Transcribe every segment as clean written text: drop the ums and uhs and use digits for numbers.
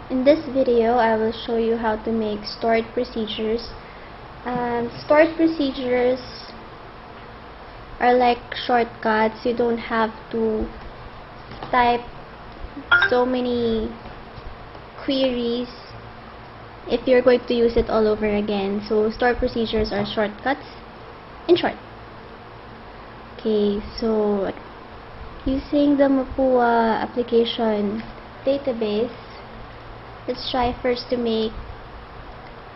In this video, I will show you how to make stored procedures. Stored procedures are like shortcuts. You don't have to type so many queries if you're going to use it all over again. So stored procedures are shortcuts in short. Okay, so using the Mapua application database, let's try first to make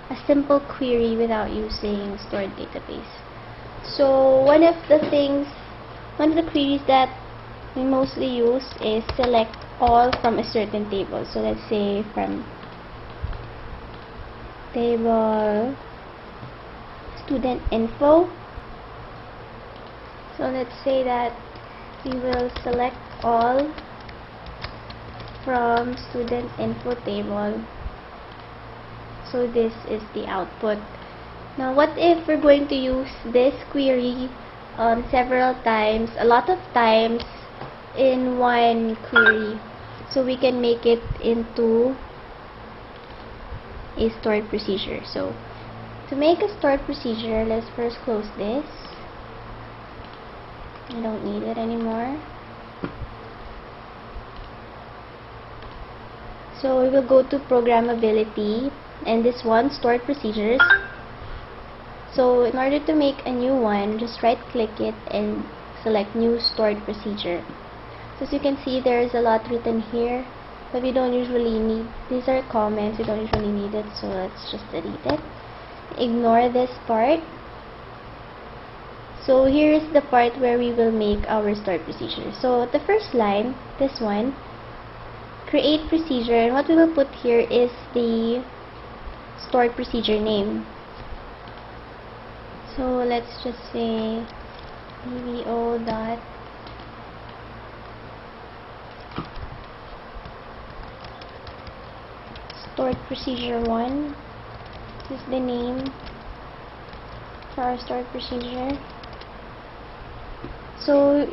a simple query without using stored database. So one of the queries that we mostly use is select all from a certain table. So let's say from table student info. So let's say that we will select all from student info table. So this is the output. Now what if we're going to use this query several times, a lot of times in one query? So we can make it into a stored procedure. So to make a stored procedure, let's first close this. I don't need it anymore. So we will go to programmability, and this one, stored procedures. So in order to make a new one, just right click it and select new stored procedure. So as you can see, there is a lot written here, but we don't usually need, these are comments, we don't usually need it, so let's just delete it. Ignore this part. So here is the part where we will make our stored procedure. So the first line, this one, create procedure, and what we will put here is the stored procedure name. So let's just say dvo dot stored procedure 1. This is the name for our stored procedure. So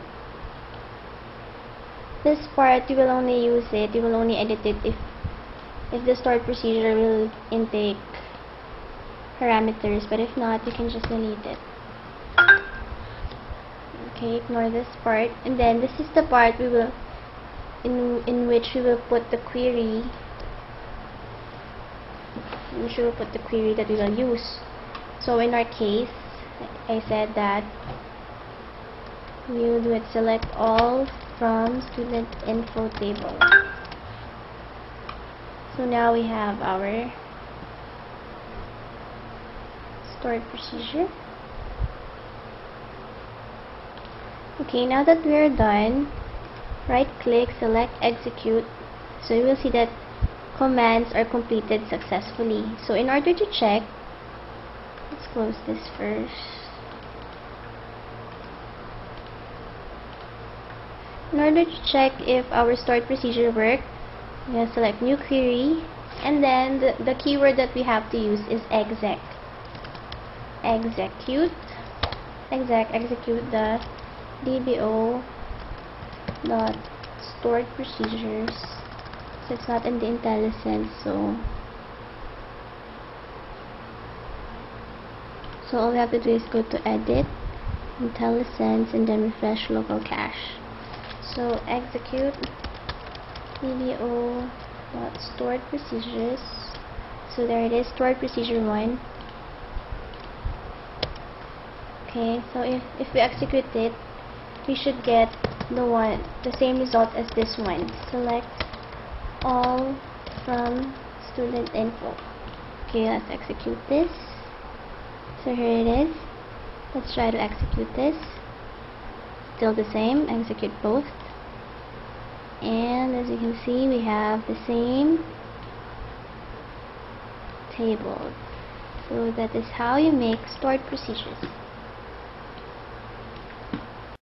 this part, you will only use it, you will only edit it if the stored procedure will intake parameters, but if not, you can just delete it. Okay, ignore this part, and then this is the part we will in which we will put the query, that we will use. So in our case, I said that we will do it select all from student info table. So now we have our stored procedure. Okay, now that we are done, right click, select execute. So you will see that commands are completed successfully. So in order to check, let's close this first. In order to check if our stored procedure worked, we will select new query, and then the keyword that we have to use is execute the dbo dot stored procedures. So it's not in the IntelliSense, so all we have to do is go to edit, IntelliSense, and then refresh local cache. So execute dbo dot stored procedures. So there it is, stored procedure 1. Okay, so if we execute it, we should get the same result as this one. Select all from student info. Okay, let's execute this. So here it is. Let's try to execute this. Still the same, execute both. And as you can see, we have the same tables. So that is how you make stored procedures.